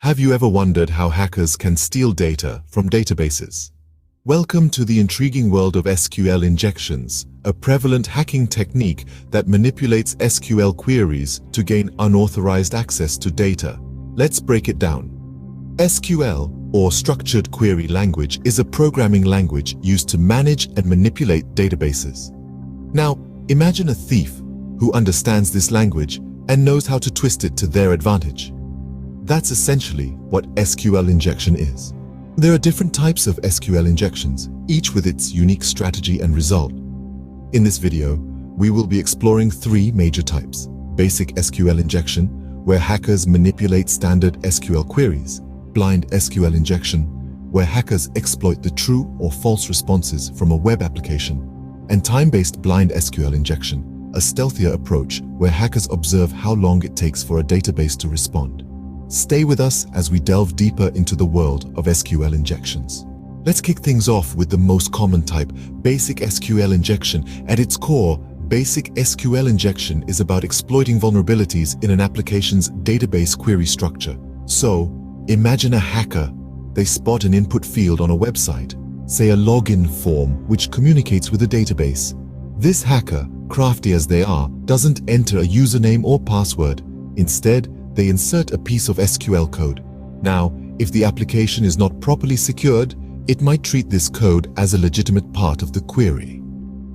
Have you ever wondered how hackers can steal data from databases? Welcome to the intriguing world of SQL injections, a prevalent hacking technique that manipulates SQL queries to gain unauthorized access to data. Let's break it down. SQL, or Structured Query Language, is a programming language used to manage and manipulate databases. Now, imagine a thief who understands this language and knows how to twist it to their advantage. That's essentially what SQL injection is. There are different types of SQL injections, each with its unique strategy and result. In this video, we will be exploring three major types: basic SQL injection, where hackers manipulate standard SQL queries; blind SQL injection, where hackers exploit the true or false responses from a web application; and time-based blind SQL injection, a stealthier approach where hackers observe how long it takes for a database to respond. Stay with us as we delve deeper into the world of SQL injections. Let's kick things off with the most common type, basic SQL injection. At its core, basic SQL injection is about exploiting vulnerabilities in an application's database query structure. So, imagine a hacker. They spot an input field on a website, say a login form which communicates with a database. This hacker, crafty as they are, doesn't enter a username or password. Instead, they insert a piece of SQL code. Now, if the application is not properly secured, it might treat this code as a legitimate part of the query.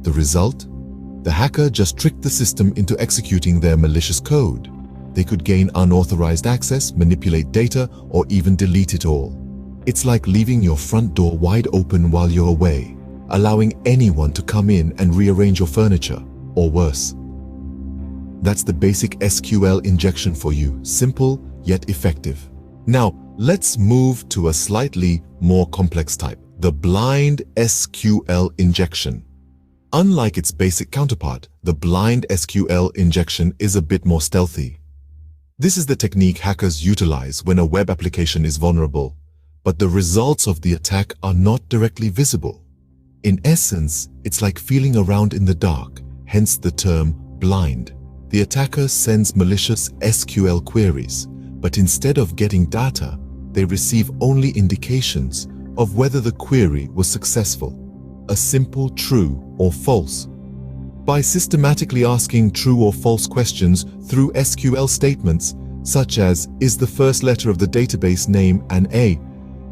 The result? The hacker just tricked the system into executing their malicious code. They could gain unauthorized access, manipulate data, or even delete it all. It's like leaving your front door wide open while you're away, allowing anyone to come in and rearrange your furniture, or worse. That's the basic SQL injection for you, simple yet effective. Now, let's move to a slightly more complex type, the blind SQL injection. Unlike its basic counterpart, the blind SQL injection is a bit more stealthy. This is the technique hackers utilize when a web application is vulnerable, but the results of the attack are not directly visible. In essence, it's like feeling around in the dark, hence the term blind. The attacker sends malicious SQL queries, but instead of getting data, they receive only indications of whether the query was successful, a simple true or false. By systematically asking true or false questions through SQL statements, such as, is the first letter of the database name an A,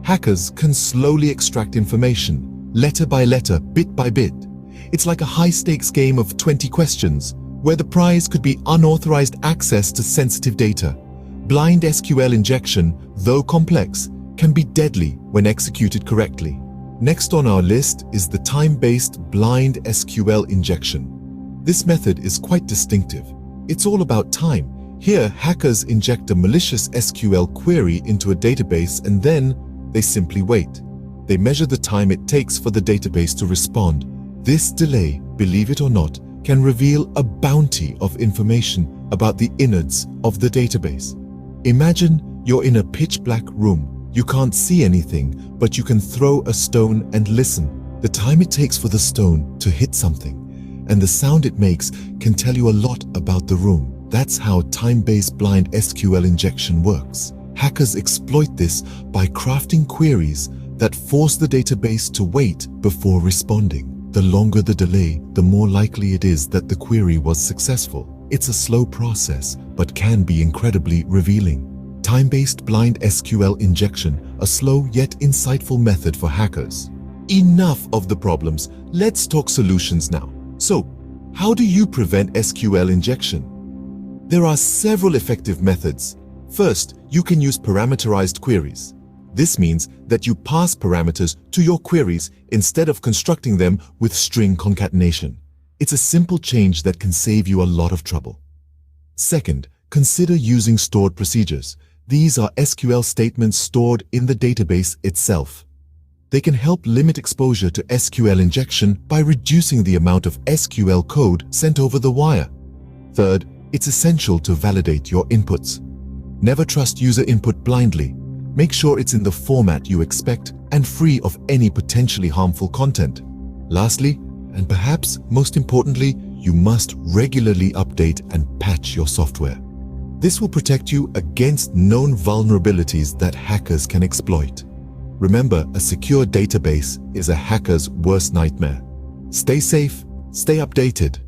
hackers can slowly extract information, letter by letter, bit by bit. It's like a high-stakes game of 20 questions, where the prize could be unauthorized access to sensitive data. Blind SQL injection, though complex, can be deadly when executed correctly. Next on our list is the time-based blind SQL injection. This method is quite distinctive. It's all about time. Here, hackers inject a malicious SQL query into a database and then they simply wait. They measure the time it takes for the database to respond. This delay, believe it or not, can reveal a bounty of information about the innards of the database. Imagine you're in a pitch-black room. You can't see anything, but you can throw a stone and listen. The time it takes for the stone to hit something, and the sound it makes can tell you a lot about the room. That's how time-based blind SQL injection works. Hackers exploit this by crafting queries that force the database to wait before responding. The longer the delay, the more likely it is that the query was successful. It's a slow process, but can be incredibly revealing. Time-based blind SQL injection, a slow yet insightful method for hackers. Enough of the problems, let's talk solutions now. So, how do you prevent SQL injection? There are several effective methods. First, you can use parameterized queries. This means that you pass parameters to your queries instead of constructing them with string concatenation. It's a simple change that can save you a lot of trouble. Second, consider using stored procedures. These are SQL statements stored in the database itself. They can help limit exposure to SQL injection by reducing the amount of SQL code sent over the wire. Third, it's essential to validate your inputs. Never trust user input blindly. Make sure it's in the format you expect and free of any potentially harmful content. Lastly, and perhaps most importantly, you must regularly update and patch your software. This will protect you against known vulnerabilities that hackers can exploit. Remember, a secure database is a hacker's worst nightmare. Stay safe, stay updated.